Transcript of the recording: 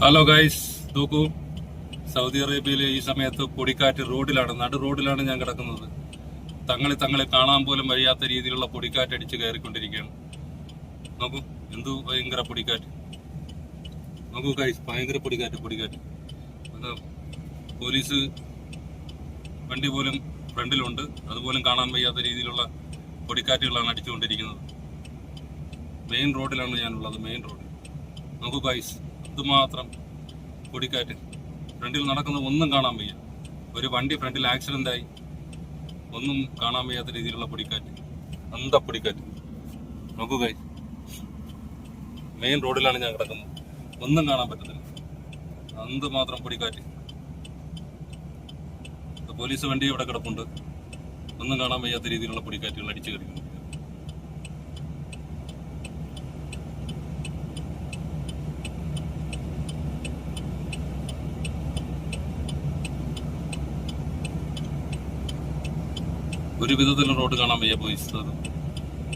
Hello guys, നോക്കൂ, Saudi അറേബ്യയിലെ ഈ സമയത്ത് പൊടിക്കാറ്റ് നടു റോഡിലാണ് ഞാൻ കിടക്കുന്നത്. തങ്ങളെ കാണാൻ പോലും വയ്യാത്ത രീതിയിലുള്ള പൊടിക്കാറ്റ് അടിച്ച് കയറിക്കൊണ്ടിരിക്കുകയാണ്. നോക്കൂ, എന്തു ഭയങ്കര പൊടിക്കാറ്റ്. നോക്കൂ ഗൈസ്, ഭയങ്കര പൊടിക്കാറ്റ്. അത് പോലീസ് വണ്ടി പോലും ഫ്രണ്ടിലുണ്ട്, അതുപോലും കാണാൻ വയ്യാത്ത രീതിയിലുള്ള പൊടിക്കാറ്റുകളാണ് അടിച്ചുകൊണ്ടിരിക്കുന്നത്. മെയിൻ റോഡിലാണ് ഞാനുള്ളത്, മെയിൻ റോഡ്. നോക്കൂ ഗൈസ്, അതുമാത്രം പൊടിക്കാറ്റ്. ഫ്രണ്ടിൽ നടക്കുന്നത് ഒന്നും കാണാൻ വയ്യ. ഒരു വണ്ടി ഫ്രണ്ടിൽ ആക്സിഡന്റ് ആയി, ഒന്നും കാണാൻ വയ്യാത്ത രീതിയിലുള്ള പൊടിക്കാറ്റ്, പൊടിക്കാറ്റ്. നോക്കൂ ഗൈസ്, മെയിൻ റോഡിലാണ് ഞാൻ കിടക്കുന്നത്, ഒന്നും കാണാൻ പറ്റുന്നില്ല. മാത്രം പൊടിക്കാറ്റ്. പോലീസ് വണ്ടി ഇവിടെ കിടപ്പുണ്ട്, ഒന്നും കാണാൻ വയ്യാത്ത രീതിയിലുള്ള പൊടിക്കാറ്റുകൾ അടിച്ചു കയറിക്കുന്നു. ഒരു വിധത്തിലും റോഡ് കാണാൻ വയ്യ ബോയ്സ്.